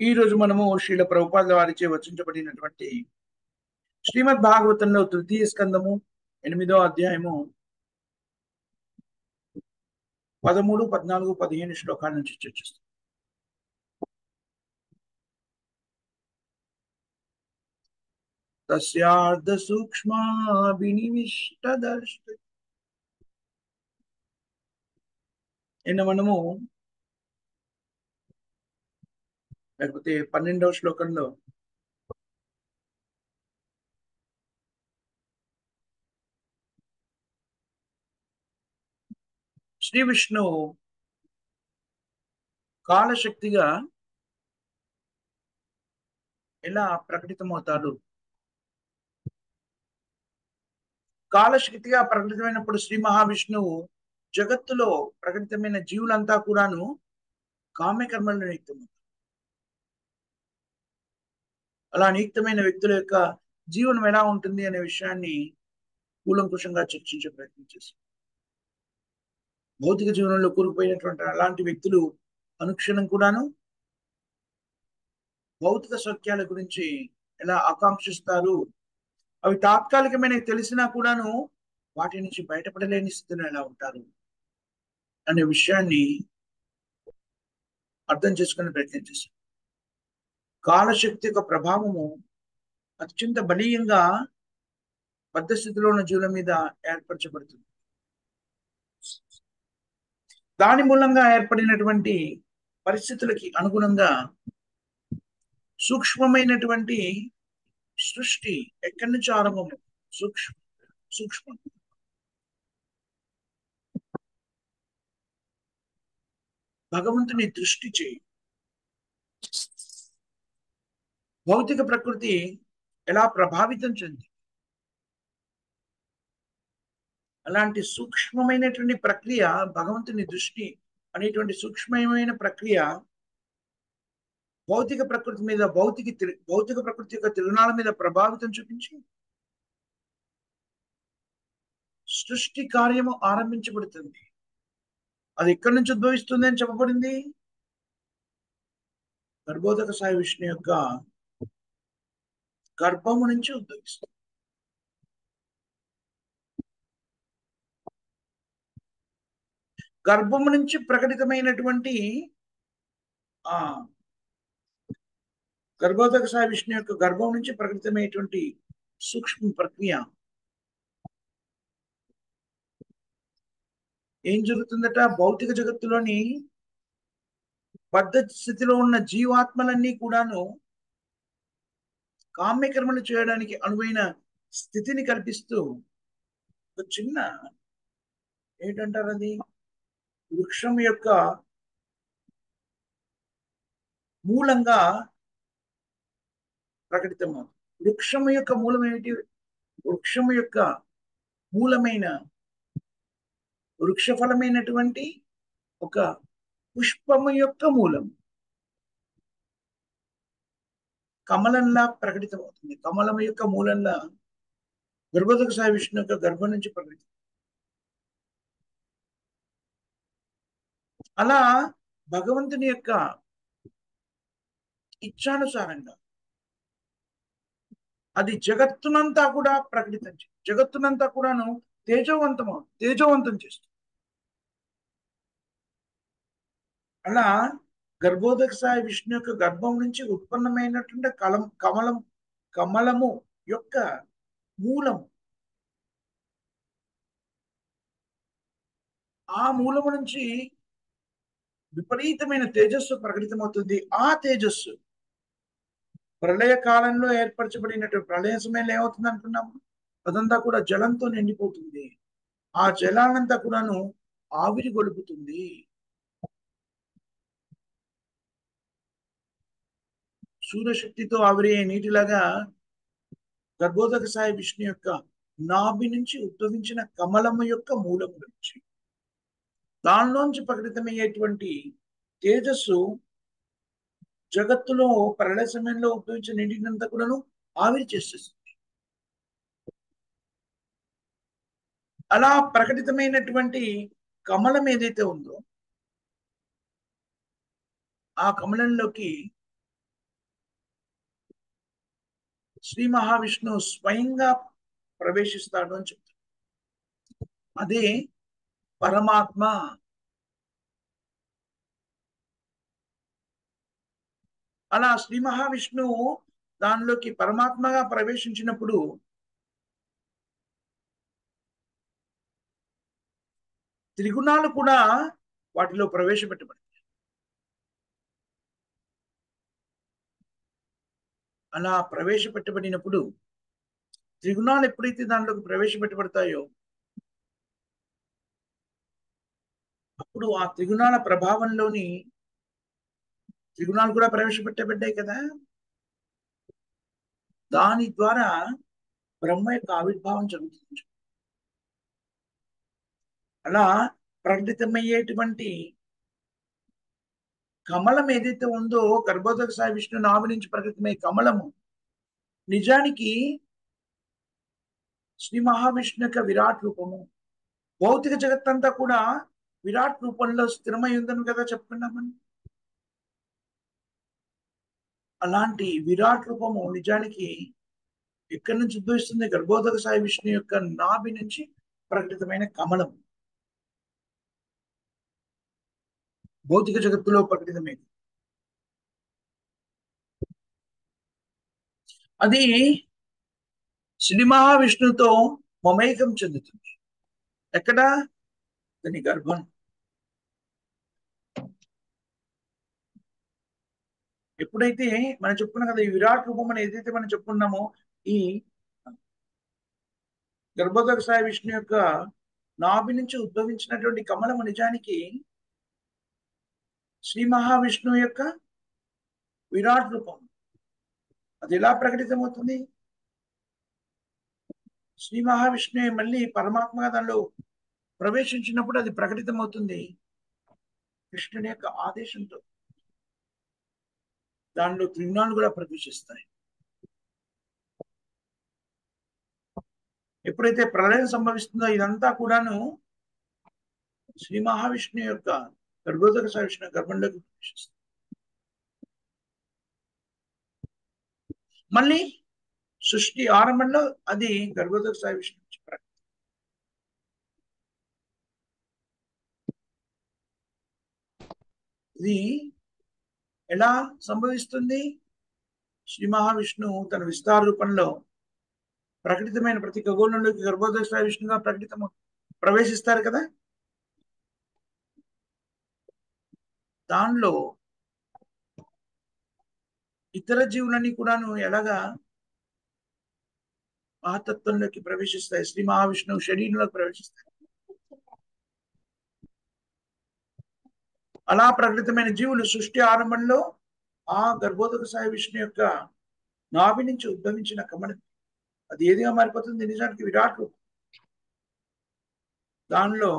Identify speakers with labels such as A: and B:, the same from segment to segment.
A: ఈ రోజు మనము శ్రీల ప్రభుపాదుల వారిచే వచించబడినటువంటి శ్రీమద్ భాగవతంలో తృతీయ స్కందము 8వ అధ్యాయము 13, 14, 15 శ్లోకాల నుంచి చర్చిస్తాం. తస్యార్థ సూక్ష్మ వినివిష్ట దర్శ నిన్న మనము లేకపోతే 12వ శ్లోకంలో శ్రీ విష్ణు కాలశక్తిగా ఎలా ప్రకటితమవుతాడు, కాలశక్తిగా ప్రకటితమైనప్పుడు శ్రీ మహావిష్ణువు జగత్తులో ప్రకటితమైన జీవులంతా కూడాను కామ్యకర్మలను నియుక్తం. అలా నియుక్తమైన వ్యక్తుల యొక్క జీవనం ఎలా ఉంటుంది అనే విషయాన్ని కూలంకుషంగా చర్చించే ప్రయత్నం చేశాం. భౌతిక జీవనంలో కూరుకుపోయినటువంటి అలాంటి వ్యక్తులు అనుక్షణం కూడాను భౌతిక సత్యాల గురించి ఎలా ఆకాంక్షిస్తారు, అవి తాత్కాలికమైన తెలిసినా కూడాను వాటి నుంచి బయటపడలేని స్థితిలో ఎలా ఉంటారు అనే విషయాన్ని అర్థం చేసుకునే ప్రయత్నం చేశాం. కాలశక్తి యొక్క ప్రభావము అత్యంత బలీయంగా బద్ధస్థితిలో ఉన్న జీవుల మీద ఏర్పరచబడుతుంది. దాని మూలంగా ఏర్పడినటువంటి పరిస్థితులకి అనుగుణంగా సూక్ష్మమైనటువంటి సృష్టి ఎక్కడి నుంచి ఆరంభం, సూక్ష్మం భగవంతుని దృష్టి చేయి భౌతిక ప్రకృతి ఎలా ప్రభావితం చెంది అలాంటి సూక్ష్మమైనటువంటి ప్రక్రియ భగవంతుని దృష్టి అనేటువంటి సూక్ష్మమైన ప్రక్రియ భౌతిక ప్రకృతి మీద భౌతిక ప్రకృతి యొక్క తిరునాళ్ళ మీద ప్రభావితం చూపించి సృష్టి కార్యము ఆరంభించబడుతుంది. అది ఎక్కడి నుంచి ఉద్భవిస్తుంది అని చెప్పబడింది. గర్భోదక సాయి విష్ణు యొక్క గర్భము నుంచి ఉద్భవిస్తుంది. గర్భము నుంచి ప్రకటితమైనటువంటి ఆ గర్భోదక సాయి విష్ణు యొక్క గర్భం నుంచి ప్రకటితమైనటువంటి సూక్ష్మ ప్రక్రియ ఏం జరుగుతుందట, భౌతిక జగత్తులోని బద్ధ స్థితిలో ఉన్న జీవాత్మలన్నీ కూడాను కామ్యకర్మలు చేయడానికి అనువైన స్థితిని కల్పిస్తూ ఒక చిన్న ఏంటంటారు అది వృక్షం యొక్క మూలంగా ప్రకటితము. వృక్షము యొక్క మూలం ఏమిటి? వృక్షము యొక్క మూలమైన వృక్షఫలమైనటువంటి ఒక పుష్పము యొక్క మూలం కమలంలా ప్రకటితమవుతుంది. కమలం యొక్క మూలంలా గర్భోదక సాయి విష్ణు యొక్క గర్భం నుంచి ప్రకటితం. అలా భగవంతుని యొక్క ఇచ్ఛానుసారంగా అది జగత్తునంతా కూడా ప్రకటితం, జగత్తునంతా కూడాను తేజోవంతం చేస్తుంది. అలా గర్భోదక సాయి విష్ణు యొక్క గర్భం నుంచి ఉత్పన్నమైనటువంటి కమలము యొక్క మూలము, ఆ మూలము నుంచి విపరీతమైన తేజస్సు ప్రకటితమవుతుంది. ఆ తేజస్సు ప్రళయ కాలంలో ఏర్పరచబడినటువంటి ప్రళయ సమయంలో ఏమవుతుంది అనుకున్నాము, అదంతా కూడా జలంతో నిండిపోతుంది. ఆ జలానంతా కూడాను ఆవిరి గొలుపుతుంది. సూర్యశక్తితో ఆవిరి నీటిలాగా గర్భోదక సాయి విష్ణు యొక్క నాభి నుంచి ఉద్భవించిన కమలము యొక్క మూలము నుంచి దానిలోంచి ప్రకటితమయ్యేటువంటి తేజస్సు జగత్తులో ప్రళయ సమయంలో ఉద్భవించిన నీటినంతా కూడాను ఆవిరి చేసేస్తుంది. అలా ప్రకటితమైనటువంటి కమలం ఏదైతే ఉందో ఆ కమలంలోకి శ్రీ మహావిష్ణువు స్వయంగా ప్రవేశిస్తాడు అని చెప్తాడు. అదే పరమాత్మ. అలా శ్రీ మహావిష్ణువు దానిలోకి పరమాత్మగా ప్రవేశించినప్పుడు త్రిగుణాలు కూడా వాటిలో ప్రవేశపెట్టబడతాయి. అలా ప్రవేశపెట్టబడినప్పుడు త్రిగుణాలు ఎప్పుడైతే దాంట్లోకి ప్రవేశపెట్టబడతాయో అప్పుడు ఆ త్రిగుణాల ప్రభావంలోని త్రిగుణాలు కూడా ప్రవేశపెట్టబడ్డాయి కదా, దాని ద్వారా బ్రహ్మ యొక్క ఆవిర్భావం జరుగుతుంది. అలా ప్రకటితమయ్యేటువంటి కమలం ఏదైతే ఉందో గర్భోదక సాయి విష్ణు నాభి నుంచి ప్రకటితమయ్యే కమలము నిజానికి శ్రీ మహావిష్ణు యొక్క విరాట్ రూపము. భౌతిక జగత్తంతా కూడా విరాట్ రూపంలో స్థిరమై ఉందని కదా చెప్పుకున్నామని. అలాంటి విరాట్ రూపము నిజానికి ఎక్కడి నుంచి ఉద్భవిస్తుంది? గర్భోదక సాయి విష్ణు యొక్క నాభి నుంచి ప్రకటితమైన కమలం భౌతిక జగత్తులో ప్రకటితమైంది. అది శ్రీ మహావిష్ణువుతో మమైకం చెందుతుంది. ఎక్కడ? దాని గర్భం. ఎప్పుడైతే మనం చెప్పుకున్నాం కదా, ఈ విరాట్ రూపం అని ఏదైతే మనం చెప్పుకున్నామో, ఈ గర్భోదక సాయి విష్ణు యొక్క నాభి నుంచి ఉద్భవించినటువంటి కమలము నిజానికి శ్రీ మహావిష్ణువు యొక్క విరాట్ రూపం. అది ఎలా ప్రకటితమవుతుంది? శ్రీ మహావిష్ణువే మళ్ళీ పరమాత్మగా దానిలో ప్రవేశించినప్పుడు అది ప్రకటితమవుతుంది కృష్ణుని యొక్క ఆదేశంతో. దానిలో త్రిగుణాలు కూడా ప్రవేశిస్తాయి. ఎప్పుడైతే ప్రళయం సంభవిస్తుందో ఇదంతా కూడాను శ్రీ మహావిష్ణువు యొక్క గర్భోదక సాయి విష్ణు గర్భంలోకి ప్రవేశిస్తుంది. మళ్ళీ సృష్టి ఆరంభంలో అది గర్భోదక సాయి విష్ణు ఇది ఎలా సంభవిస్తుంది? శ్రీ మహావిష్ణువు తన విస్తార రూపంలో ప్రకటితమైన ప్రతి ఖగోళంలోకి గర్భోదక సాయి విష్ణుగా ప్రవేశిస్తారు కదా. దానిలో ఇతర జీవులన్నీ కూడాను ఎలాగా మహతత్వంలోకి ప్రవేశిస్తాయి? శ్రీ మహావిష్ణువు శరీరంలోకి ప్రవేశిస్తాయి. అలా ప్రకటితమైన జీవులు సృష్టి ఆరంభంలో ఆ గర్భోదక సాయి విష్ణు యొక్క నాభి నుంచి ఉద్భవించిన కమలం అది ఏదిగా మారిపోతుంది? నిజానికి విరాట్ రూపం. దానిలో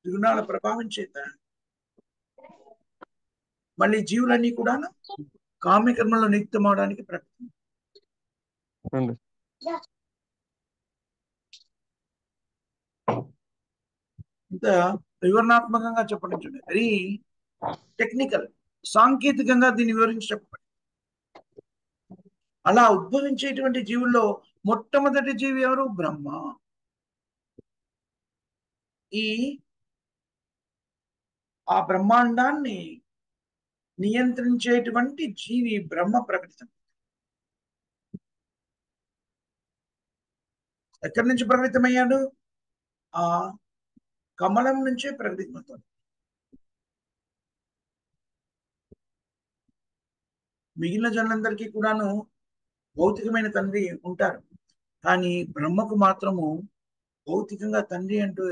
A: త్రిగుణాల ప్రభావం చేత మళ్ళీ జీవులన్నీ కూడా కామ్యకర్మలో నియుక్తం అవడానికి ప్రకటన. ఇంత వివరణాత్మకంగా చెప్పడం చూడండి, వెరీ టెక్నికల్, సాంకేతికంగా దీన్ని వివరించి చెప్పండి. అలా ఉద్భవించేటువంటి జీవుల్లో మొట్టమొదటి జీవి ఎవరు? బ్రహ్మ. ఆ బ్రహ్మాండాన్ని నియంత్రించేటువంటి జీవి బ్రహ్మ ప్రకటితం. ఎక్కడి నుంచి ప్రకటితమయ్యాడు? ఆ కమలం నుంచే ప్రకటితమవుతాడు. మిగిలిన జనులందరికీ కూడాను భౌతికమైన తండ్రి ఉంటారు, కానీ బ్రహ్మకు మాత్రము భౌతికంగా తండ్రి అంటూ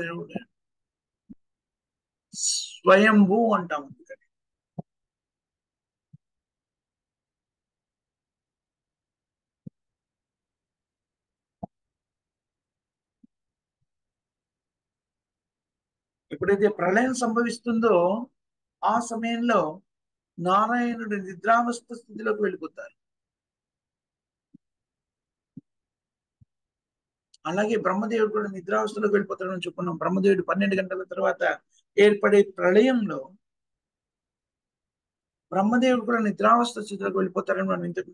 A: స్వయంభూ అంటాము. ఎప్పుడైతే ప్రళయం సంభవిస్తుందో ఆ సమయంలో నారాయణుడు నిద్రావస్థ స్థితిలోకి వెళ్ళిపోతారు. అలాగే బ్రహ్మదేవుడు కూడా నిద్రావస్థలోకి వెళ్ళిపోతాడని చెప్పుకున్నాం. బ్రహ్మదేవుడు 12 గంటల తర్వాత ఏర్పడే ప్రళయంలో బ్రహ్మదేవుడు కూడా నిద్రావస్థ స్థితిలోకి వెళ్ళిపోతారని మనం ఇంతకు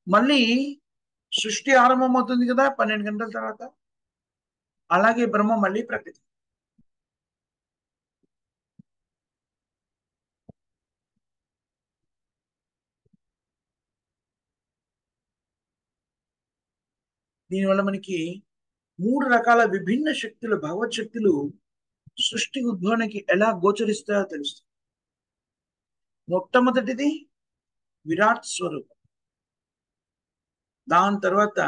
A: మళ్ళీ సృష్టి ఆరంభం అవుతుంది కదా 12 గంటల తర్వాత. అలాగే బ్రహ్మ మళ్ళీ ప్రకృతి. దీనివల్ల మనకి 3 రకాల విభిన్న శక్తులు, భగవత్ శక్తులు సృష్టి ఉద్భవానికి ఎలా గోచరిస్తాయో తెలుస్తుంది. మొట్టమొదటిది విరాట్ స్వరూపం. దాని తర్వాత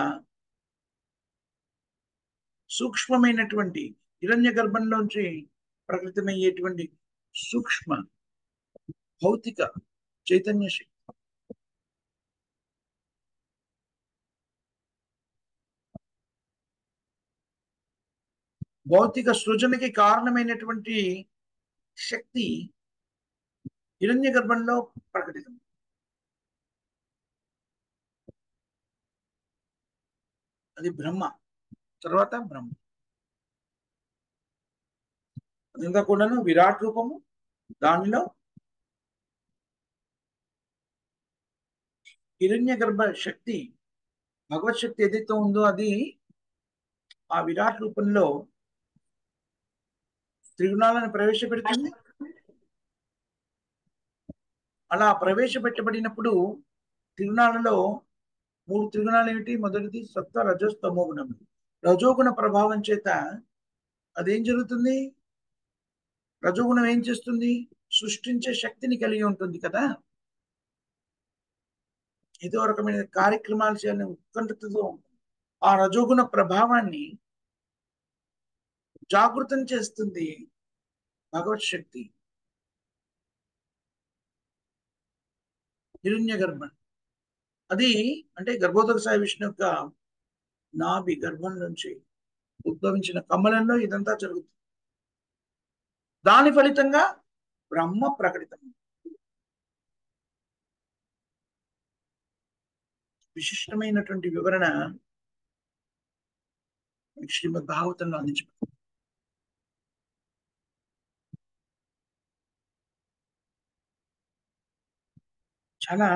A: సూక్ష్మమైనటువంటి హిరణ్య గర్భంలోంచి ప్రకృతమయ్యేటువంటి సూక్ష్మ భౌతిక చైతన్య శక్తి. భౌతిక సృజనకి కారణమైనటువంటి శక్తి హిరణ్య గర్భంలో ప్రకటితం. అది బ్రహ్మ. తర్వాత బ్రహ్మ అదంతా కూడాను విరాట్ రూపము. దానిలో హిరణ్య గర్భ శక్తి, భగవత్ శక్తి ఏదైతే ఉందో అది ఆ విరాట్ రూపంలో త్రిగుణాలను ప్రవేశపెడుతుంది. అలా ప్రవేశపెట్టబడినప్పుడు త్రిగుణాలలో 3 త్రిగుణాలు ఏమిటి? మొదటిది సత్వ, రజస్, తమో గుణం. రజోగుణ ప్రభావం చేత అదేం జరుగుతుంది? రజోగుణం ఏం చేస్తుంది? సృష్టించే శక్తిని కలిగి ఉంటుంది కదా. ఏదో రకమైన కార్యక్రమాలు చేయాలని ఉత్కంఠతతో ఆ రజోగుణ ప్రభావాన్ని జాగృతం చేస్తుంది భగవత్ శక్తి. హిరణ్య గర్భం అది అంటే గర్భోదక సాయి విష్ణు యొక్క నాభి గర్భం నుంచి ఉద్భవించిన కమలంలో ఇదంతా జరుగుతుంది. దాని ఫలితంగా బ్రహ్మ ప్రకటితం. విశిష్టమైనటువంటి వివరణ శ్రీమద్ భాగవతంలో అందించబడింది. చాలా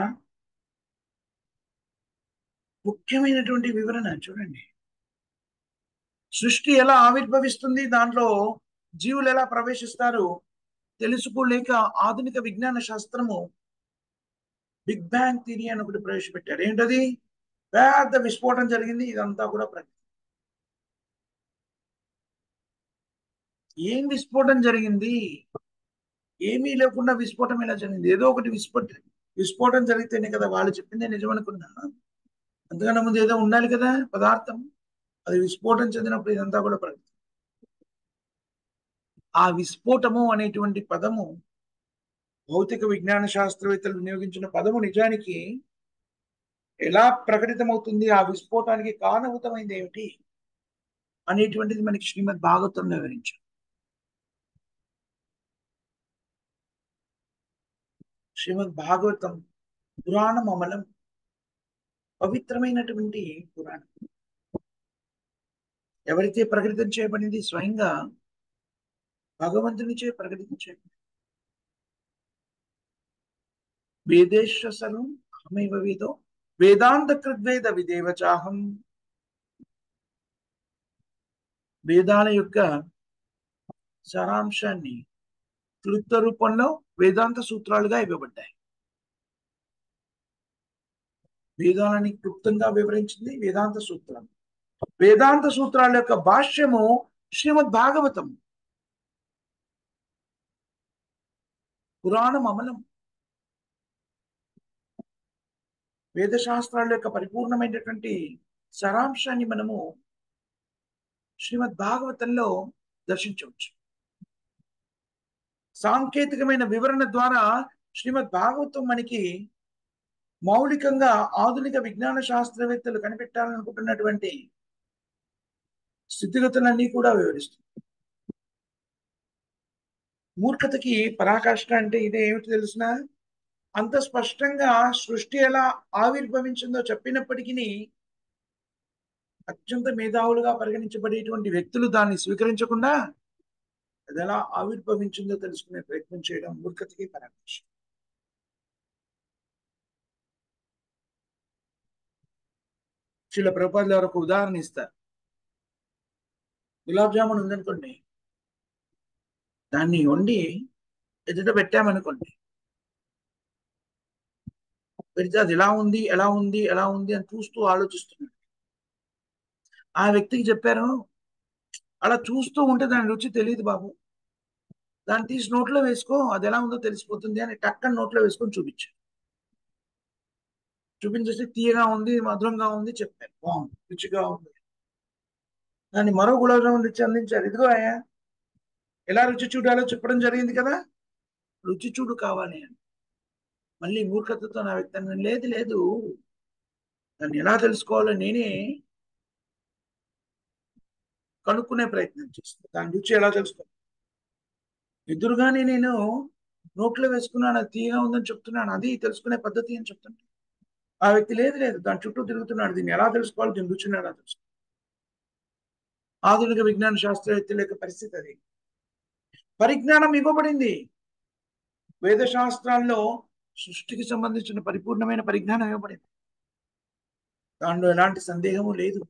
A: ముఖ్యమైనటువంటి వివరణ చూడండి. సృష్టి ఎలా ఆవిర్భవిస్తుంది, దాంట్లో జీవులు ఎలా ప్రవేశిస్తారు తెలుసుకోలేక ఆధునిక విజ్ఞాన శాస్త్రము బిగ్ బ్యాంగ్ థియరీ అని ఒకటి ప్రవేశపెట్టారు. ఏంటది? పెద్ద విస్ఫోటం జరిగింది, ఇదంతా కూడా ప్రకృతి. ఏం విస్ఫోటం జరిగింది? ఏమీ లేకుండా విస్ఫోటం ఎలా జరిగింది? ఏదో ఒకటి విస్ఫోటం జరిగితేనే కదా వాళ్ళు చెప్పిందే నిజం అనుకున్నా. అంతకన్నా ముందు ఏదో ఉండాలి కదా పదార్థం. అది విస్ఫోటం చెందినప్పుడు ఇదంతా కూడా ప్రకృతి. ఆ విస్ఫోటము అనేటువంటి పదము భౌతిక విజ్ఞాన శాస్త్రవేత్తలు వినియోగించిన పదము నిజానికి ఎలా ప్రకటితమవుతుంది, ఆ విస్ఫోటానికి కారణభూతమైంది ఏమిటి అనేటువంటిది మనకి శ్రీమద్ భాగవతంలో వివరించారు. శ్రీమద్ భాగవతం పురాణం అమలం, పవిత్రమైనటువంటి పురాణం. ఎవరైతే ప్రకటితం చేయబడింది స్వయంగా భగవంతునిచే ప్రకటితం చేయబడింది. వేదేశ్వ సర్వం అహమేవ వేదో వేదాంత కృద్వేద విదేవచాహం. వేదాల యొక్క సారాంశాన్ని క్లుప్త రూపంలో వేదాంత సూత్రాలుగా ఇవ్వబడ్డాయి. వేదాలని క్లుప్తంగా వివరించింది వేదాంత సూత్రాలు. వేదాంత సూత్రాల యొక్క భాష్యము శ్రీమద్ భాగవతం. పురాణం అమలం. వేదశాస్త్రాల యొక్క పరిపూర్ణమైనటువంటి సారాంశాన్ని మనము శ్రీమద్ భాగవతంలో దర్శించవచ్చు. సాంకేతికమైన వివరణ ద్వారా శ్రీమద్ భాగవతం మనకి మౌలికంగా ఆధునిక విజ్ఞాన శాస్త్రవేత్తలు కనిపెట్టాలనుకుంటున్నటువంటి స్థితిగతులన్నీ కూడా వివరిస్తుంది. మూర్ఖతకి పరాకాష్ఠ అంటే ఇదే. ఏమిటి తెలుసిన? అంత స్పష్టంగా సృష్టి ఎలా ఆవిర్భవించిందో చెప్పినప్పటికీ అత్యంత మేధావులుగా పరిగణించబడేటువంటి వ్యక్తులు దాన్ని స్వీకరించకుండా అది ఎలా ఆవిర్భవించిందో తెలుసుకునే ప్రయత్నం చేయడం మూర్ఖతకి పరాకాష్ఠ. శిల ప్రభుపాదులు గారు ఒక ఉదాహరణ ఇస్తారు. గులాబ్ జామున్ ఉందనుకోండి, దాన్ని వండి ఎదుట పెట్టామనుకోండి, పెడితే అది ఎలా ఉంది ఎలా ఉంది ఎలా ఉంది అని చూస్తూ ఆలోచిస్తున్నాడు. ఆ వ్యక్తికి చెప్పారు, అలా చూస్తూ ఉంటే దాని రుచి తెలియదు బాబు, దాన్ని తీసి నోట్లో వేసుకో, అది ఎలా ఉందో తెలిసిపోతుంది అని టక్కన నోట్లో వేసుకొని చూపించారు. చూపించేసి తీయగా ఉంది, మధురంగా ఉంది చెప్పారు, బాగుంది, రుచిగా ఉంది. దాన్ని మరో గులాబ్ జామున్ తెచ్చి అందించారు. ఇదిగో అయ్యా, ఎలా రుచి చూడాలో చెప్పడం జరిగింది కదా, రుచి చూడు కావాలి అని. మళ్ళీ మూర్ఖతతో నా వ్యక్తి అన్నాడు, లేదు లేదు, దాన్ని ఎలా తెలుసుకోవాలో నేనే కనుక్కునే ప్రయత్నం చేస్తాను, దాని రుచి ఎలా తెలుసుకోవాలి. ఎదురుగానే నేను నోట్లో వేసుకున్నాను, అది తీయగా ఉందని చెప్తున్నాను, అది తెలుసుకునే పద్ధతి అని చెప్తున్నాను. ఆ వ్యక్తి లేదు లేదు, దాని చుట్టూ తిరుగుతున్నాడు, దీన్ని ఎలా తెలుసుకోవాలి, దీని రుచిని ఎలా తెలుసుకోవాలి. ఆధునిక విజ్ఞాన శాస్త్రవేత్తల యొక్క పరిస్థితి అది. పరిజ్ఞానం ఇవ్వబడింది, వేద శాస్త్రాల్లో సృష్టికి సంబంధించిన పరిపూర్ణమైన పరిజ్ఞానం ఇవ్వబడింది, దానిలో ఎలాంటి సందేహము లేదు.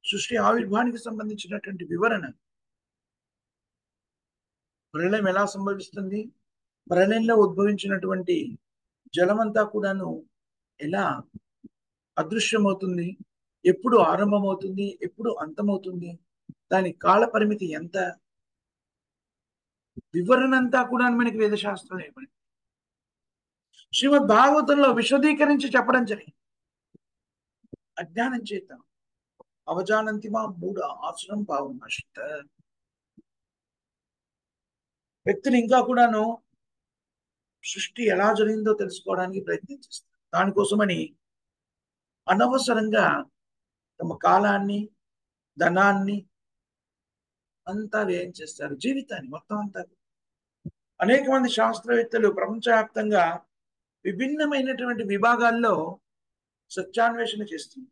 A: సృష్టి ఆవిర్భావానికి సంబంధించినటువంటి వివరణ, ప్రళయం ఎలా సంభవిస్తుంది, ప్రళయంలో ఉద్భవించినటువంటి జలమంతా కూడాను ఎలా అదృశ్యమవుతుంది, ఎప్పుడు ఆరంభమవుతుంది, ఎప్పుడు అంతమవుతుంది, దాని కాల పరిమితి ఎంత, వివరణ అంతా కూడా మనకి వేదశాస్త్రం ఇవ్వబడింది. శ్రీమద్ భాగవతంలో విశదీకరించి చెప్పడం జరిగింది. అజ్ఞానం చేత అవజానంతిమా మూఢ ఆశ్రమం భావనాశ్రిత వ్యక్తిని ఇంకా కూడాను సృష్టి ఎలా జరిగిందో తెలుసుకోవడానికి ప్రయత్నం చేస్తారు. దానికోసమని అనవసరంగా తమ కాలాన్ని, ధనాన్ని అంతా వ్యయం చేస్తారు, జీవితాన్ని మొత్తం అంతా. అనేక మంది శాస్త్రవేత్తలు ప్రపంచవ్యాప్తంగా విభిన్నమైనటువంటి విభాగాల్లో సత్యాన్వేషణ చేస్తుంది.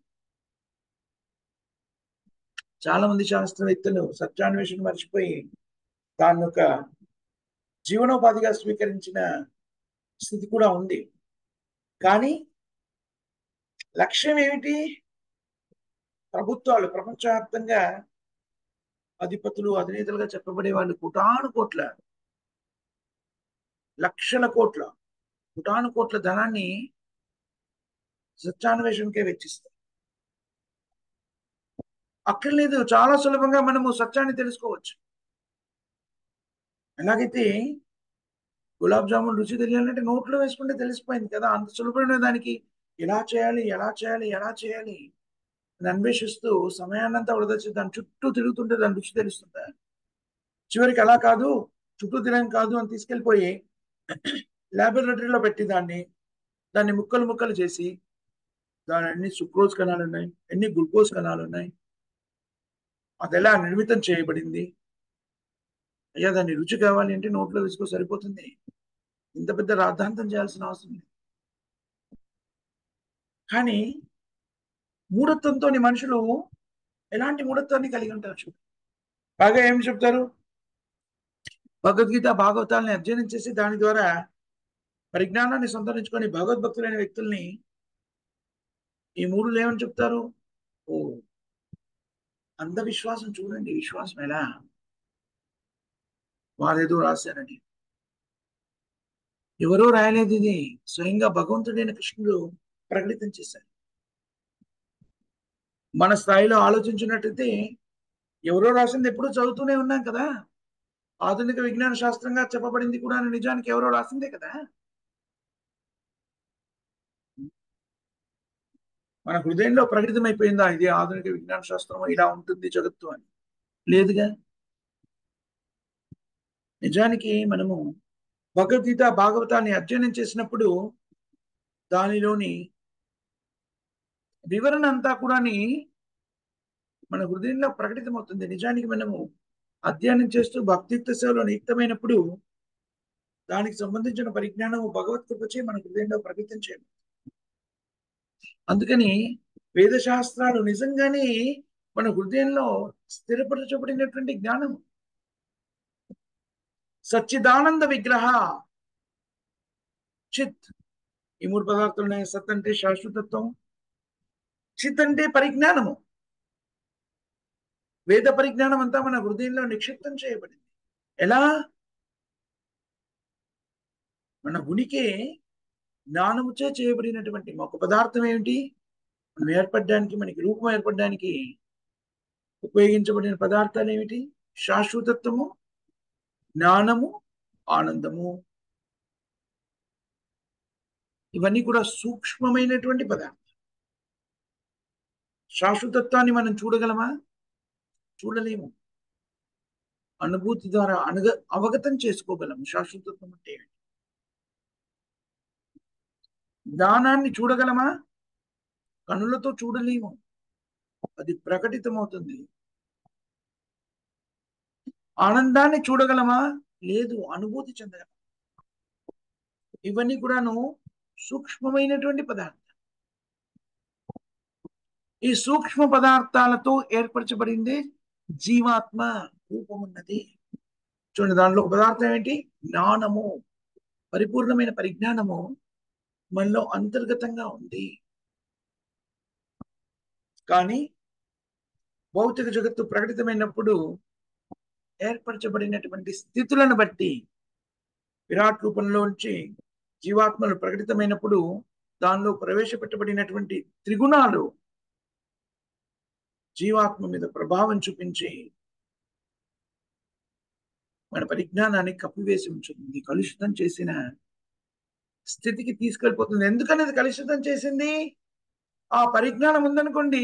A: చాలా మంది శాస్త్రవేత్తలు సత్యాన్వేషణ మర్చిపోయి దాన్ని ఒక జీవనోపాధిగా స్వీకరించిన స్థితి కూడా ఉంది. కానీ లక్ష్యం ఏమిటి? ప్రభుత్వాలు ప్రపంచవ్యాప్తంగా అధిపతులు, అధినేతలుగా చెప్పబడే వాళ్ళు కోటాను కోట్ల, లక్షల కోట్ల, కోటాను కోట్ల ధనాన్ని సత్యాన్వేషణకే వెచ్చిస్తారు. అక్కర్లేదు, చాలా సులభంగా మనము సత్యాన్ని తెలుసుకోవచ్చు. ఎలాగైతే గులాబ్ జామున్ రుచి తెలియాలంటే నోట్లో వేసుకుంటే తెలిసిపోయింది కదా, అంత సులభమైన దానికి ఎలా చేయాలి ఎలా చేయాలి ఎలా చేయాలి అని అన్వేషిస్తూ సమయాన్నంతా వృధా చేసి దాని చుట్టూ తిరుగుతుంటే దాని రుచి తెలుస్తుందా? చివరికి అలా కాదు, చుట్టూ తిరగం కాదు అని తీసుకెళ్ళిపోయి ల్యాబొరేటరీలో పెట్టి దాన్ని ముక్కలు ముక్కలు చేసి దాని ఎన్ని సుక్రోజ్ కణాలు ఉన్నాయి, ఎన్ని గ్లూకోజ్ కణాలు ఉన్నాయి, అది ఎలా నిర్మితం చేయబడింది, అయ్యా దాన్ని రుచి కావాలి అంటే నోట్లో వేసుకో సరిపోతుంది, ఇంత పెద్ద రాద్ధాంతం చేయాల్సిన అవసరం లేదు. కానీ మూఢత్వంతో మనుషులు ఎలాంటి మూఢత్వాన్ని కలిగి ఉంటారు. బాగా ఏం చెప్తారు, భగవద్గీత భాగవతాలని అధ్యయనం చేసి దాని ద్వారా పరిజ్ఞానాన్ని సంతరించుకొని భగవద్భక్తులైన వ్యక్తుల్ని ఈ మూడు ఏమని చెప్తారు? ఓ, అంధవిశ్వాసం చూడండి, విశ్వాసం ఎలా, వారేదో రాశారని. ఎవరో రాయలేదు, ఇది స్వయంగా భగవంతుడైన కృష్ణుడు ప్రకటితం చేశారు. మన స్థాయిలో ఆలోచించినట్టయితే ఎవరో రాసింది ఎప్పుడూ చదువుతూనే ఉన్నాం కదా, ఆధునిక విజ్ఞాన శాస్త్రంగా చెప్పబడింది కూడా నిజానికి ఎవరో రాసిందే కదా. మన హృదయంలో ప్రకటితమైపోయిందా ఇది ఆధునిక విజ్ఞాన శాస్త్రం, ఇలా ఉంటుంది జగత్తు అని? లేదుగా. నిజానికి మనము భగవద్గీత భాగవతాన్ని అధ్యయనం చేసినప్పుడు దానిలోని వివరణ అంతా కూడా మన హృదయంలో ప్రకటితమవుతుంది. నిజానికి మనము అధ్యయనం చేస్తూ భక్తియుక్త సేవలో నియుక్తమైనప్పుడు దానికి సంబంధించిన పరిజ్ఞానము భగవద్గీతచే మన హృదయంలో ప్రకటితం చేయాలి. అందుకని వేదశాస్త్రాలు నిజంగానే మన హృదయంలో స్థిరపరచబడినటువంటి జ్ఞానము. సచ్చిదానంద విగ్రహ చిత్, ఈ మూడు పదార్థాలు ఉన్నాయి. సత్ అంటే శాశ్వతత్వం, చిత్ అంటే పరిజ్ఞానము. వేద పరిజ్ఞానం అంతా మన హృదయంలో నిక్షిప్తం చేయబడింది. ఎలా? మన ఉనికి జ్ఞానముచే చేయబడినటువంటి ఒక పదార్థం ఏమిటి? మనం ఏర్పడడానికి, మనకి రూపం ఏర్పడడానికి ఉపయోగించబడిన పదార్థాలు ఏమిటి? శాశ్వతత్వము, జ్ఞానము, ఆనందము. ఇవన్నీ కూడా సూక్ష్మమైనటువంటి పదార్థాలు. శాశ్వతత్వాన్ని మనం చూడగలమా? చూడలేము. అనుభూతి ద్వారా అవగతం చేసుకోగలము శాశ్వతత్వం అంటే ఏమిటి. జ్ఞానాన్ని చూడగలమా? కనులతో చూడలేము, అది ప్రకటితమవుతుంది. ఆనందాన్ని చూడగలమా? లేదు, అనుభూతి చెందగలం. ఇవన్నీ కూడాను సూక్ష్మమైనటువంటి పదార్థాలు. ఈ సూక్ష్మ పదార్థాలతో ఏర్పరచబడింది జీవాత్మ రూపం ఉన్నది. చూడండి, దాంట్లో ఒక పదార్థం ఏంటి? జ్ఞానము. పరిపూర్ణమైన పరిజ్ఞానము మనలో అంతర్గతంగా ఉంది. కానీ భౌతిక జగత్తు ప్రకటితమైనప్పుడు ఏర్పరచబడినటువంటి స్థితులను బట్టి విరాట్ రూపంలోంచి జీవాత్మలు ప్రకటితమైనప్పుడు దానిలో ప్రవేశపెట్టబడినటువంటి త్రిగుణాలు జీవాత్మ మీద ప్రభావం చూపించి మన పరిజ్ఞానాన్ని కప్పివేసి ఉంచుతుంది, కలుషితం చేసిన స్థితికి తీసుకెళ్ళిపోతుంది. ఎందుకనేది కలుషితం చేసింది? ఆ పరిజ్ఞానం ఉందనుకోండి,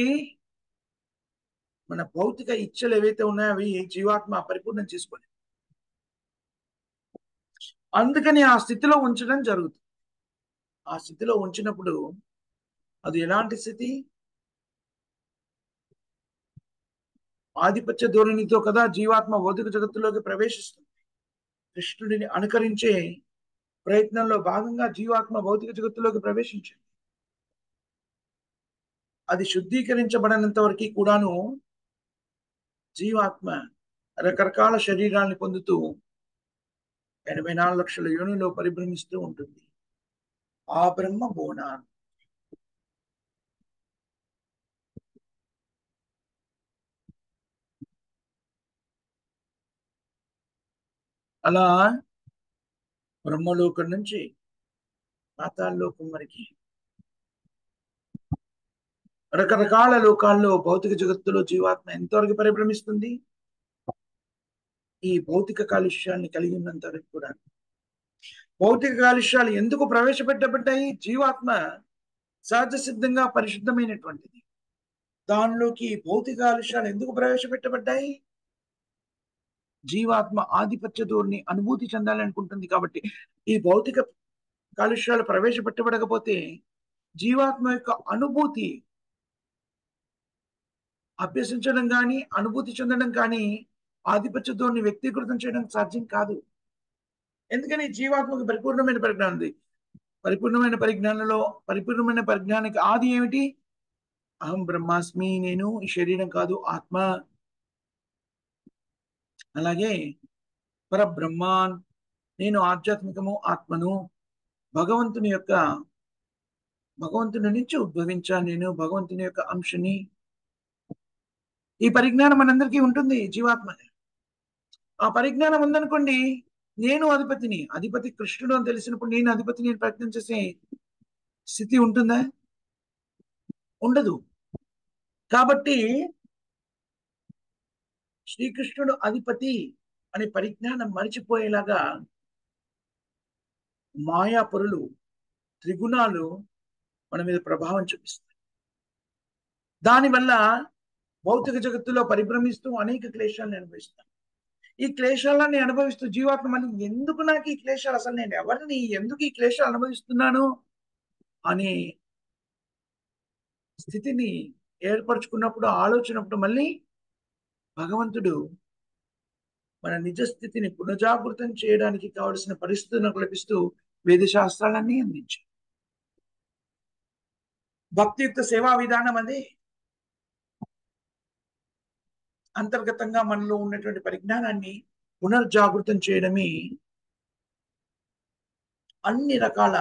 A: మన భౌతిక ఇచ్చలు ఏవైతే ఉన్నాయో అవి జీవాత్మ పరిపూర్ణం చేసుకోలేదు. అందుకని ఆ స్థితిలో ఉంచడం జరుగుతుంది. ఆ స్థితిలో ఉంచినప్పుడు అది ఎలాంటి స్థితి? ఆధిపత్య ధోరణితో కదా జీవాత్మ భౌతిక జగత్తులోకి ప్రవేశిస్తుంది. కృష్ణుడిని అనుకరించే ప్రయత్నంలో భాగంగా జీవాత్మ భౌతిక జగత్తులోకి ప్రవేశించింది. అది శుద్ధీకరించబడినంత వరకు కూడాను జీవాత్మ రకరకాల శరీరాన్ని పొందుతూ 84 లక్షల యోనిలో పరిభ్రమిస్తూ ఉంటుంది. ఆ బ్రహ్మ బోనాన్. అలా బ్రహ్మలోకం నుంచి పాతాళలోకం వరకు రకరకాల లోకాల్లో భౌతిక జగత్తులో జీవాత్మ ఎంతవరకు పరిభ్రమిస్తుంది? ఈ భౌతిక కాలుష్యాన్ని కలిగి ఉన్నంత వరకు కూడా. భౌతిక కాలుష్యాలు ఎందుకు ప్రవేశపెట్టబడ్డాయి? జీవాత్మ సహజ సిద్ధంగా పరిశుద్ధమైనటువంటిది. దానిలోకి భౌతిక కాలుష్యాలు ఎందుకు ప్రవేశపెట్టబడ్డాయి? జీవాత్మ ఆధిపత్య ధోరణి అనుభూతి చెందాలనుకుంటుంది కాబట్టి. ఈ భౌతిక కాలుష్యాలు ప్రవేశపెట్టబడకపోతే జీవాత్మ యొక్క అనుభూతి అభ్యసించడం కానీ, అనుభూతి చెందడం కానీ, ఆధిపత్య ధోరణి వ్యక్తీకృతం చేయడం సాధ్యం కాదు. ఎందుకని? జీవాత్మకు పరిపూర్ణమైన పరిజ్ఞానం ఉంది. పరిపూర్ణమైన పరిజ్ఞానానికి ఆది ఏమిటి? అహం బ్రహ్మాస్మి, నేను ఈ శరీరం కాదు, ఆత్మ. అలాగే పరబ్రహ్మాన్, నేను ఆధ్యాత్మికము, ఆత్మను. భగవంతుని నుంచి ఉద్భవించాను, నేను భగవంతుని యొక్క అంశని. ఈ పరిజ్ఞానం మనందరికీ ఉంటుంది. జీవాత్మ ఆ పరిజ్ఞానం ఉందనుకోండి, నేను అధిపతిని, అధిపతి కృష్ణుడు అని తెలిసినప్పుడు నేను అధిపతిని ప్రయత్నం చేసే స్థితి ఉంటుందా? ఉండదు. కాబట్టి శ్రీకృష్ణుడు అధిపతి అనే పరిజ్ఞానం మరిచిపోయేలాగా మాయాపరులు, త్రిగుణాలు మన మీద ప్రభావం చూపిస్తాయి. దానివల్ల భౌతిక జగత్తులో పరిభ్రమిస్తూ అనేక క్లేశాలను అనుభవిస్తాం. ఈ క్లేశాలన్నీ అనుభవిస్తూ జీవాత్మ మళ్ళీ ఎందుకు నాకు ఈ క్లేశాలు, అసలు నేను ఎవరిని, ఎందుకు ఈ క్లేశాలు అనుభవిస్తున్నాను అనే స్థితిని ఏర్పరచుకున్నప్పుడు, ఆలోచనప్పుడు మళ్ళీ భగవంతుడు మన నిజ స్థితిని పునజాగృతం చేయడానికి కావలసిన పరిస్థితులను కల్పిస్తూ వేద శాస్త్రాలన్నీ అందించారు. భక్తియుక్త సేవా విధానం అది అంతర్గతంగా మనలో ఉన్నటువంటి పరిజ్ఞానాన్ని పునర్జాగృతం చేయడమే అన్ని రకాల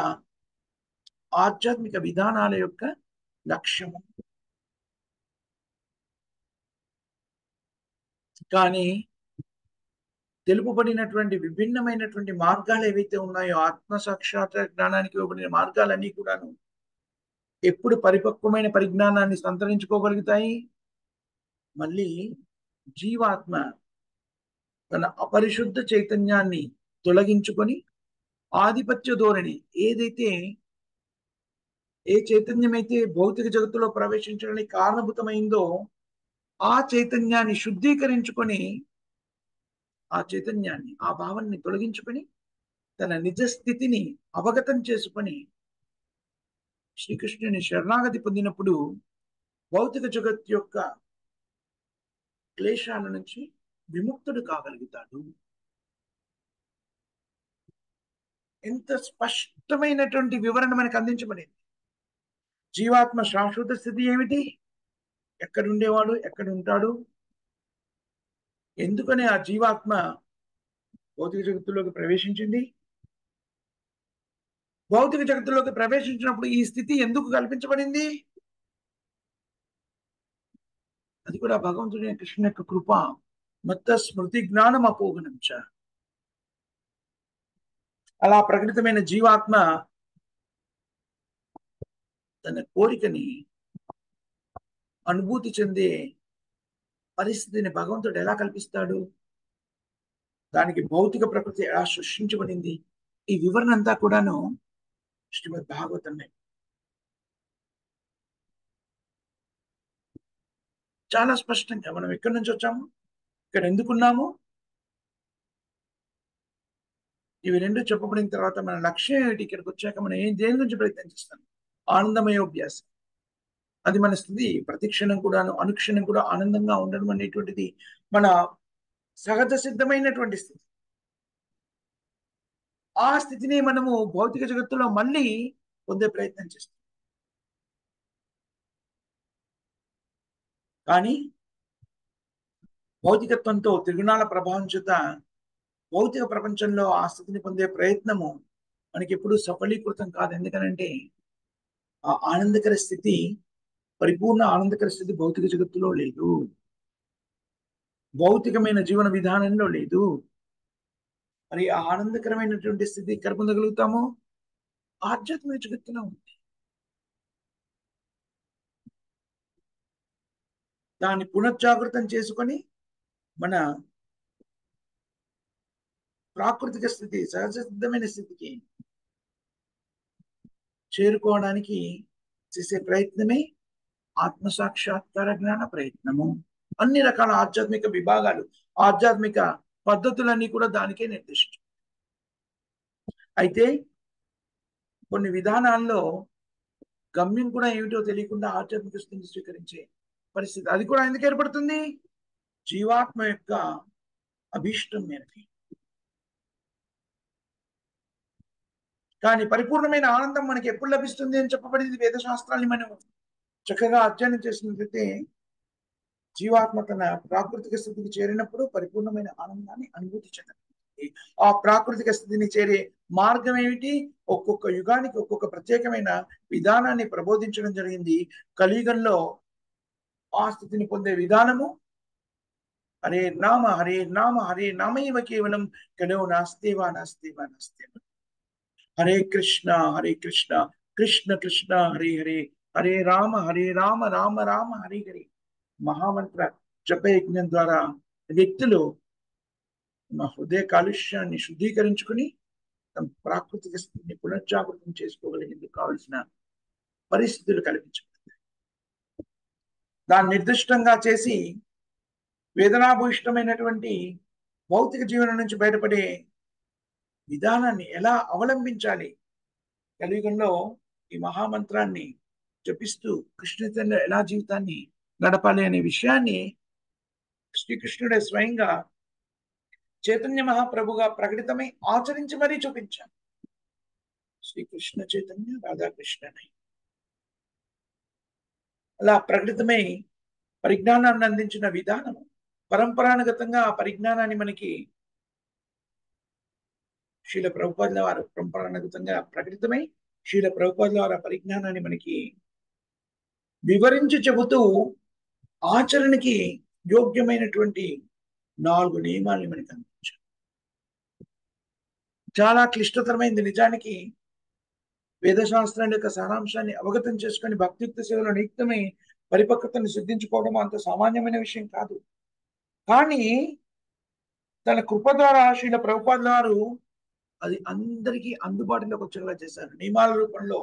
A: ఆధ్యాత్మిక విధానాల యొక్క లక్ష్యము. కానీ తెలుపబడినటువంటి విభిన్నమైనటువంటి మార్గాలు ఏవైతే ఉన్నాయో ఆత్మ సాక్షాత్కార జ్ఞానానికి ఇవ్వబడిన మార్గాలన్నీ కూడాను ఎప్పుడు పరిపక్వమైన పరిజ్ఞానాన్ని సంతరించుకోగలుగుతాయి? మళ్ళీ జీవాత్మ తన అపరిశుద్ధ చైతన్యాన్ని తొలగించుకొని ఆధిపత్య ధోరణి ఏదైతే ఏ చైతన్యం అయితే భౌతిక జగత్తులో ప్రవేశించడానికి కారణభూతమైందో ఆ చైతన్యాన్ని శుద్ధీకరించుకొని ఆ చైతన్యాన్ని ఆ భావాన్ని తొలగించుకొని తన నిజ స్థితిని అవగతం చేసుకొని శ్రీకృష్ణుని శరణాగతి పొందినప్పుడు భౌతిక జగత్ యొక్క క్లేశాల నుంచి విముక్తుడు కాగలుగుతాడు. ఎంత స్పష్టమైనటువంటి వివరణ మనకు అందించబడింది. జీవాత్మ శాశ్వత స్థితి ఏమిటి? ఎక్కడుండేవాడు, ఎక్కడ ఉంటాడు, ఎందుకని ఆ జీవాత్మ భౌతిక జగత్తులోకి ప్రవేశించింది, భౌతిక జగత్తులోకి ప్రవేశించినప్పుడు ఈ స్థితి ఎందుకు కల్పించబడింది, అది కూడా భగవంతుడి కృష్ణ యొక్క కృప. మత్త స్మృతి జ్ఞానం అపోగనంచ. అలా ప్రకటితమైన జీవాత్మ తన కోరికని అనుభూతి చెందే పరిస్థితిని భగవంతుడు ఎలా కల్పిస్తాడు? దానికి భౌతిక ప్రకృతి ఎలా సృష్టించబడింది? ఈ వివరణ అంతా కూడాను శ్రీమద్ భాగవతమే. చాలా స్పష్టంగా మనం ఎక్కడి నుంచి వచ్చాము, ఇక్కడ ఎందుకున్నాము, ఇవి రెండు చెప్పబడిన తర్వాత మన లక్ష్యం ఏమిటి, ఇక్కడికి వచ్చాక మనం దేని గురించి ప్రయత్నం చేస్తాం? ఆనందమయోభ్యాసం. అది మన స్థితి. ప్రతిక్షణం కూడాను అనుక్షణం కూడా ఆనందంగా ఉండడం అనేటువంటిది మన సహజ సిద్ధమైనటువంటి స్థితి. ఆ స్థితిని మనము భౌతిక జగత్తులో మళ్ళీ పొందే ప్రయత్నం చేస్తాం. కానీ భౌతికత్వంతో త్రిగుణాల ప్రభావం చేత భౌతిక ప్రపంచంలో ఆ స్థితిని పొందే ప్రయత్నము మనకి ఎప్పుడూ సఫలీకృతం కాదు. ఎందుకనంటే ఆ ఆనందకర స్థితి, పరిపూర్ణ ఆనందకర స్థితి భౌతిక జగత్తులో లేదు, భౌతికమైన జీవన విధానంలో లేదు. మరి ఆ ఆనందకరమైనటువంటి స్థితి ఎక్కడ పొందగలుగుతాము? ఆధ్యాత్మిక జగత్తులో ఉంది. దాన్ని పునర్జాగృతం చేసుకొని మన ప్రాకృతిక స్థితి, సహజ సిద్ధమైన స్థితికి చేరుకోవడానికి చేసే ప్రయత్నమే ఆత్మసాక్షాత్కార జ్ఞాన ప్రయత్నము. అన్ని రకాల ఆధ్యాత్మిక విభాగాలు, ఆధ్యాత్మిక పద్ధతులన్నీ కూడా దానికే నిర్దేశించారు. అయితే కొన్ని విధానాల్లో గమ్యం కూడా ఏమిటో తెలియకుండా ఆధ్యాత్మిక స్థితిని స్వీకరించే పరిస్థితి, అది కూడా ఎందుకు ఏర్పడుతుంది? జీవాత్మ యొక్క అభీష్టం మేరకి. కానీ పరిపూర్ణమైన ఆనందం మనకి ఎప్పుడు లభిస్తుంది అని చెప్పబడింది వేదశాస్త్రాన్ని మనం చక్కగా అధ్యయనం చేసినట్లయితే జీవాత్మ తన ప్రాకృతిక స్థితికి చేరినప్పుడు పరిపూర్ణమైన ఆనందాన్ని అనుభూతి చెందగలుగుతుంది. ఆ ప్రాకృతిక స్థితిని చేరే మార్గం ఏమిటి? ఒక్కొక్క యుగానికి ఒక్కొక్క ప్రత్యేకమైన విధానాన్ని ప్రబోధించడం జరిగింది. కలియుగంలో ఆ స్థితిని పొందే విధానము హరే నామ హరే నామ హరే నామైవ కేవలం కలో నాస్తేవా నాస్తేవా నాస్తేవా, హరే కృష్ణ కృష్ణ కృష్ణ హరే హరే, హరే రామ రామ రామ హరే హరే. మహామంత్ర జపయజ్ఞం ద్వారా వ్యక్తులు తమ హృదయ కాలుష్యాన్ని శుద్ధీకరించుకుని తమ ప్రాకృతిక స్థితిని పునర్జాగృతం చేసుకోగలిగేందుకు కావలసిన పరిస్థితులు కల్పించబడతాయి. దాన్ని నిర్దిష్టంగా చేసి వేదనాభూయిష్టమైనటువంటి భౌతిక జీవనం నుంచి బయటపడే విధానాన్ని ఎలా అవలంబించాలి, కలియుగంలో ఈ మహామంత్రాన్ని జపిస్తూ కృష్ణుడితో ఎలా జీవితాన్ని గడపాలి అనే విషయాన్ని శ్రీకృష్ణుడే స్వయంగా చైతన్య మహాప్రభుగా ప్రకటితమై ఆచరించి మరీ చూపించారు. శ్రీకృష్ణ చైతన్య రాధాకృష్ణని అలా ప్రకటితమై పరిజ్ఞానాన్ని అందించిన విధానము పరంపరానుగతంగా ఆ పరిజ్ఞానాన్ని మనకి శీల ప్రభుపాదుల వారు పరంపరానుగతంగా ప్రకటితమై శీల ప్రభుపాదుల వారి పరిజ్ఞానాన్ని మనకి వివరించి చెబుతూ ఆచరణకి యోగ్యమైనటువంటి 4 నియమాల్ని మనకి అందించారు. చాలా క్లిష్టతరమైంది నిజానికి. వేదశాస్త్రాల యొక్క సారాంశాన్ని అవగతం చేసుకొని భక్తియుక్త సేవలో నియుక్తమై పరిపక్వతను సిద్ధించుకోవడం అంత సామాన్యమైన విషయం కాదు. కానీ తన కృప ద్వారా శ్రీల ప్రభుపాదుల వారు అది అందరికీ అందుబాటులోకి వచ్చేలా చేశారు. నియమాల రూపంలో,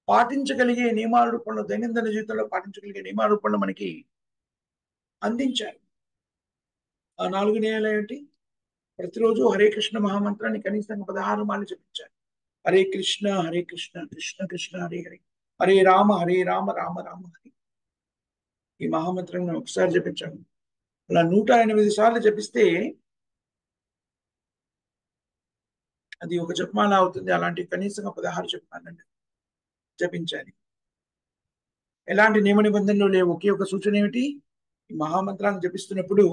A: పాటించగలిగే నియమాల రూపంలో, దైనందిన జీవితంలో పాటించగలిగే నియమాల రూపంలో మనకి అందించారు. ఆ 4 నియమాలు ఏమిటి? ప్రతిరోజు హరే కృష్ణ మహామంత్రాన్ని కనీసం 16 మార్లు జపించారు. హరే కృష్ణ కృష్ణ కృష్ణ హరే హరే, హరే రామ రామ రామ హరే. ఈ మహామంత్రం ఒకసారి జపించాము. అలా 108 సార్లు జపిస్తే అది ఒక జపమాల అవుతుంది. అలాంటి కనీసంగా 16 జపమాలండి జపించాలి. ఎలాంటి నియమ నిబంధనలు లేవు. ఒకే ఒక సూచన ఏమిటి? ఈ మహామంత్రాన్ని జపిస్తున్నప్పుడు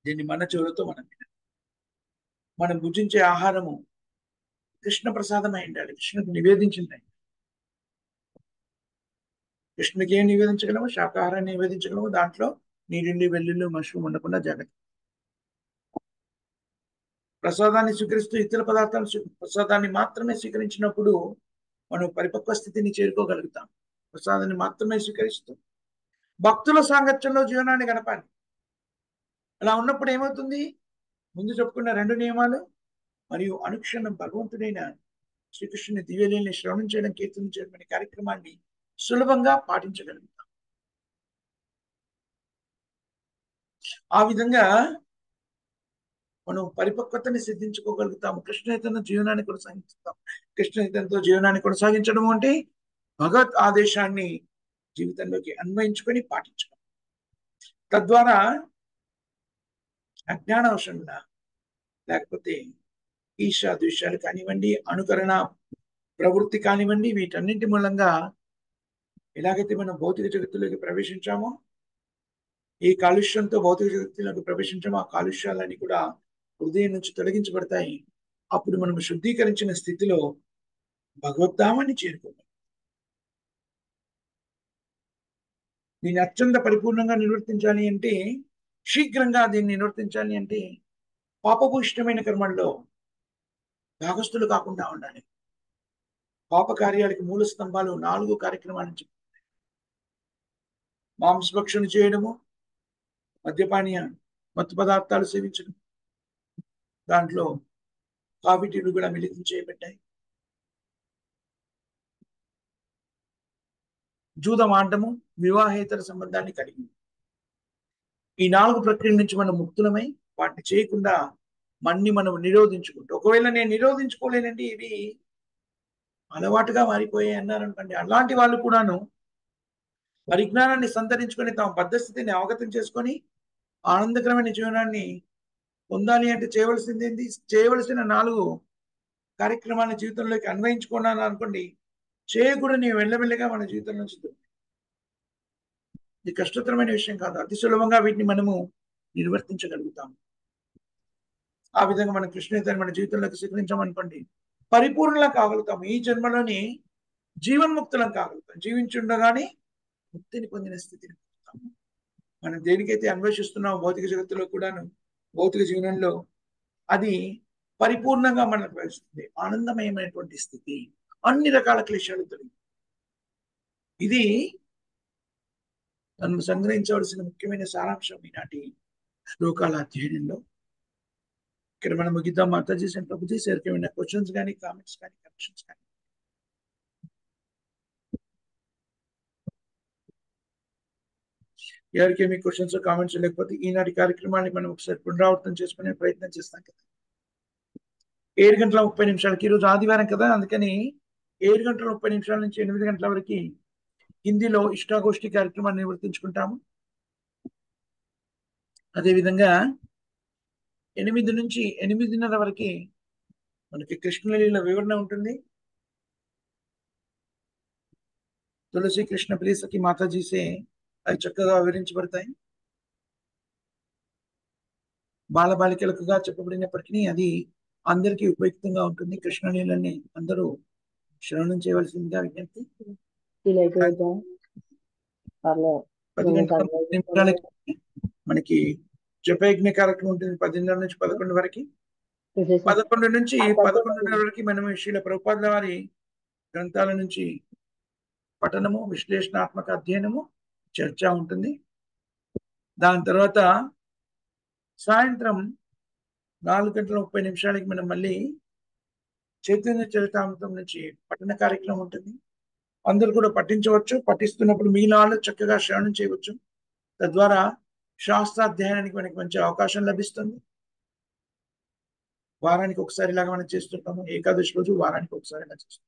A: దీన్ని మన చెవులతో మనం భుజించే ఆహారము కృష్ణ ప్రసాదం అయి ఉండాలి, కృష్ణుకు నివేదించింది. కృష్ణునికి ఏం నివేదించగలము? శాకాహారాన్ని నివేదించగలము. దాంట్లో నీరుండి వెల్లుల్లి మష్రూమ్ ఉండకుండా జాగ్రత్త. ప్రసాదాన్ని స్వీకరిస్తూ ఇతర పదార్థాలు ప్రసాదాన్ని మాత్రమే స్వీకరించినప్పుడు మనం పరిపక్వ స్థితిని చేరుకోగలుగుతాం. ప్రసాదాన్ని మాత్రమే స్వీకరిస్తూ భక్తుల సాంగత్యంలో జీవనాన్ని గడపాలి. అలా ఉన్నప్పుడు ఏమవుతుంది? ముందు చెప్పుకున్న 2 నియమాలు మరియు అనుక్షణం భగవంతుడైన శ్రీకృష్ణుని దివ్యలీలని శ్రవణం చేయడం, కీర్తన చేయడం అనే కార్యక్రమాన్ని సులభంగా పాటించగలుగుతాం. ఆ విధంగా మనం పరిపక్వతని సిద్ధించుకోగలుగుతాము. కృష్ణ జీవనాన్ని కొనసాగిస్తాం. కృష్ణ జీవనాన్ని కొనసాగించడం అంటే భగవత్ ఆదేశాన్ని జీవితంలోకి అన్వయించుకొని పాటించడం. తద్వారా అజ్ఞానవశంగా, లేకపోతే ఈర్ష్య ద్వేషాలు కానివ్వండి, అనుకరణ ప్రవృత్తి కానివ్వండి, వీటన్నింటి మూలంగా ఎలాగైతే మనం భౌతిక జగత్తులోకి ప్రవేశించామో, ఈ కాలుష్యంతో భౌతిక జగత్తులోకి ప్రవేశించామో, ఆ కాలుష్యాలన్నీ కూడా హృదయం నుంచి తొలగించబడతాయి. అప్పుడు మనం శుద్ధీకరించిన స్థితిలో భగవద్ధామాన్ని చేరుకోవాలి. దీన్ని అత్యంత పరిపూర్ణంగా నిర్వర్తించాలి అంటే, శీఘ్రంగా దీన్ని నిర్వర్తించాలి అంటే పాపభూయిష్టమైన కర్మల్లో భాగస్థులు కాకుండా ఉండాలి. పాప కార్యాలకి మూల స్తంభాలు 4 కార్యక్రమాల నుంచి: మాంసభక్షణ చేయడము, మద్యపానీయ మత్తు పదార్థాలు సేవించడం, దాంట్లో కాఫీ టీలు కూడా మిళితం చేయబడ్డాయి, జూదం ఆడము, వివాహేతర సంబంధాన్ని కలిగి. ఈ 4 ప్రక్రియల నుంచి మనం ముక్తులమై వాటిని చేయకుండా మనం నిరోధించుకుంటూ, ఒకవేళ నేను నిరోధించుకోలేనండి, ఇవి అలవాటుగా మారిపోయాయి అన్నారనుకోండి, అలాంటి వాళ్ళు కూడాను పరిజ్ఞానాన్ని సంతరించుకొని తమ బద్ధస్థితిని అవగతం చేసుకొని ఆనందకరమైన జీవనాన్ని పొందాలి అంటే చేయవలసింది ఏంటి? చేయవలసిన 4 కార్యక్రమాల జీవితంలోకి అన్వయించుకున్నాను అనుకోండి, చేయకూడని వెళ్ళమెల్లగా మన జీవితం నుంచి ఇది కష్టతరమైన విషయం కాదు. అతి సులభంగా వీటిని మనము నిర్వర్తించగలుగుతాము. ఆ విధంగా మనం కృష్ణుని మన జీవితంలోకి స్వీకరించామనుకోండి, పరిపూర్ణంగా కాగలుగుతాము. ఈ జన్మలోని జీవన్ముక్తులం కాగలుగుతాం. జీవించుండగానే ముక్తిని పొందిన స్థితిని పొందుతాము. మనం దేనికైతే అన్వేషిస్తున్నామో భౌతిక జగత్తులో కూడాను, భౌతిక జీవనంలో అది పరిపూర్ణంగా మనకు వేస్తుంది. ఆనందమయమైనటువంటి స్థితి, అన్ని రకాల క్లేశాలు తొలగి. ఇది మనం సంగ్రహించవలసిన ముఖ్యమైన సారాంశం ఈనాటి శ్లోకాల అధ్యయనంలో. ఇక్కడ మనం ముగిద్దాం. మాతాజీ అండ్ ప్రభుజీ ఎవరికైనా క్వశ్చన్స్ కానీ, కామెంట్స్ కానీ, కరెక్షన్స్ కానీ? ఎవరికేమి క్వశ్చన్స్ కామెంట్స్ లేకపోతే ఈనాటి కార్యక్రమాన్ని మనం ఒకసారి పునరావృతం చేసుకునే ప్రయత్నం చేస్తాం కదా. 7:30 ఈరోజు ఆదివారం కదా, అందుకని 7:30 నుంచి 8 గంటల వరకు హిందీలో ఇష్టాగోష్ఠి కార్యక్రమాన్ని నిర్వర్తించుకుంటాము. అదేవిధంగా 8 నుంచి 8:30 వరకు మనకి కృష్ణలీల వివరణ ఉంటుంది. తులసి కృష్ణ ప్రియసఖి మాతాజీసే అవి చక్కగా వివరించబడతాయి. బాలబాలికలకుగా చెప్పబడినప్పటికీ అది అందరికీ ఉపయుక్తంగా ఉంటుంది. కృష్ణలీలని అందరూ శ్రవణం చేయవలసిందిగా విజ్ఞప్తి. 10 గంటల 30 నిమిషాలకి మనకి జపయజ్ఞ కార్యక్రమం ఉంటుంది 10:30 నుంచి 11 వరకు. 11 నుంచి 11:30 వరకు మనం శ్రీల ప్రభుపాదుల వారి గ్రంథాల నుంచి పఠనము, విశ్లేషణాత్మక అధ్యయనము, చర్చ ఉంటుంది. దాని తర్వాత సాయంత్రం 4:30 మనం మళ్ళీ చైతన్య చరితామృతం నుంచి పఠన కార్యక్రమం ఉంటుంది. అందరూ కూడా పఠించవచ్చు. పఠిస్తున్నప్పుడు మీలో చక్కగా శ్రవణం చేయవచ్చు. తద్వారా శాస్త్రాధ్యయనానికి మనకి మంచి అవకాశం లభిస్తుంది. వారానికి ఒకసారి ఇలాగా మనం చేస్తుంటాము. ఏకాదశి రోజు వారానికి ఒకసారి ఇలా చేస్తాం.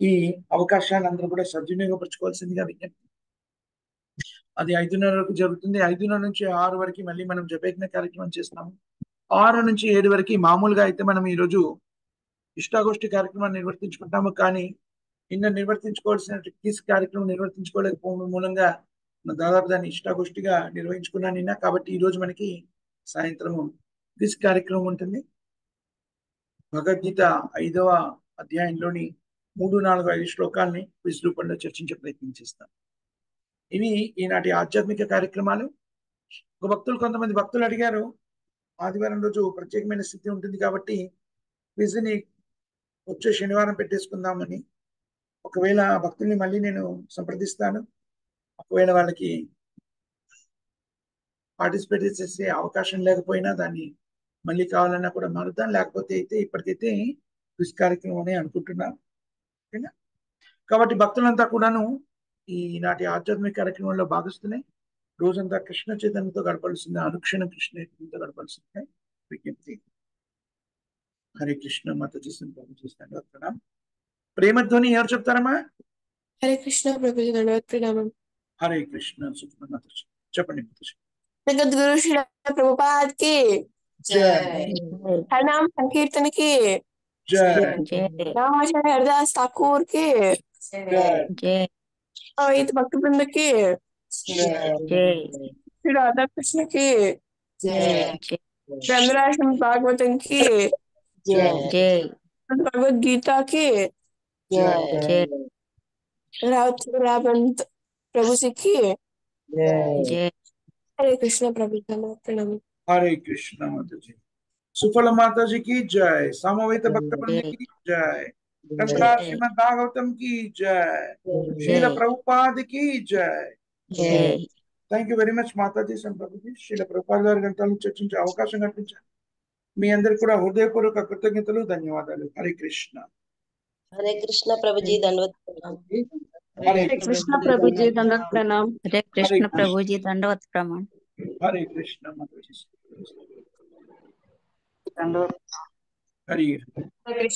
A: ఈ అవకాశాన్ని అందరూ కూడా సద్వినియోగపరచుకోవాల్సిందిగా విజ్ఞప్తి. అది 5:30 వరకు జరుగుతుంది. 5:30 నుంచి 6 వరకు మళ్ళీ మనం జపయజ్ఞ కార్యక్రమం చేస్తాము. 6 నుంచి 7 వరకు మామూలుగా అయితే మనం ఈరోజు ఇష్టాగోష్ఠి కార్యక్రమాన్ని నిర్వర్తించుకుంటాము. కానీ నిన్న నిర్వర్తించుకోవాల్సిన క్విజ్ కార్యక్రమం నిర్వర్తించుకోలేకపోవడం మూలంగా దాదాపు దాన్ని ఇష్టాగోష్ఠిగా నిర్వహించుకున్నాను నిన్న. కాబట్టి ఈ రోజు మనకి సాయంత్రము క్విజ్ కార్యక్రమం ఉంటుంది. భగవద్గీత 5వ అధ్యాయంలోని 3, 4, 5 శ్లోకాల్ని క్విజ్ రూపంలో చర్చించే ప్రయత్నం చేస్తాం. ఇవి ఈనాటి ఆధ్యాత్మిక కార్యక్రమాలు. కొంతమంది భక్తులు అడిగారు, ఆదివారం రోజు ప్రత్యేకమైన స్థితి ఉంటుంది కాబట్టి క్విజ్ని వచ్చే శనివారం పెట్టేసుకుందామని. ఒకవేళ భక్తుల్ని మళ్ళీ నేను సంప్రదిస్తాను. ఒకవేళ వాళ్ళకి పార్టిసిపేట్ చేసే అవకాశం లేకపోయినా దాన్ని మళ్ళీ కావాలన్నా కూడా మారుద్దాం. లేకపోతే అయితే ఇప్పటికైతే క్విజ్ కార్యక్రమం అని అనుకుంటున్నాను. ఓకేనా? కాబట్టి భక్తులంతా కూడాను ఈనాటి ఆధ్యాత్మిక కార్యక్రమంలో భాగస్తున్నాయి. రోజంతా కృష్ణ చైతన్యంతో గడపాల్సిందే, అనుక్షణం కృష్ణ చైతన్యంతో గడపాల్సిందే విజ్ఞప్తి. హరే కృష్ణ. మాతాజీ చేస్తాను అక్కడ ప్రేమధ్వని ఎవరు చెప్తారమ్మా?
B: హరే కృష్ణ ప్రభుజీ, ధన్యవాద ప్రణామం.
A: హరే కృష్ణ. మాతాజీ చెప్పండి. మాతాజీ.
B: జగద్గురు శ్రీ ప్రభుపాద్ కి హరినామ సంకీర్తన కి రామాచార్య హరిదాస్ ఠాకూర్ కి అద్వైత భక్త బృంద కి శ్రీ రాధాకృష్ణ కి గ్రంథరాజం భాగవతం కి భగవద్గీత కి రావంత్ ప్రభు కి హరే కృష్ణ ప్రభు ప్రణామం.
A: హరే కృష్ణ. మాతాజీ. సుఫల మాతాజీ की जय. समवेत भक्त वृंद की जय. ग्रंथराज श्रीमद् भागवतम की जय. శ్రీల ప్రభుపాద్ की जय. Thank you very much Mataji సంప్రభుజీ. శ్రీల ప్రభుపాద్ గారి గ్రంథాలను చర్చించే అవకాశం కల్పించారు. మీ అందరికి కూడా హృదయపూర్వక కృతజ్ఞతలు, ధన్యవాదాలు. హరే కృష్ణ.
C: హరే కృష్ణ ప్రభుజీ, దండవత్
A: హరే
B: కృష్ణ ప్రభుజీ, దండవత్ ప్రణామ్.
D: హరే కృష్ణ ప్రభుజీ, దండవత్ ప్రణామ్.
A: హరే కృష్ణ మాతాజీ. హరి
B: హరే కృష్ణ.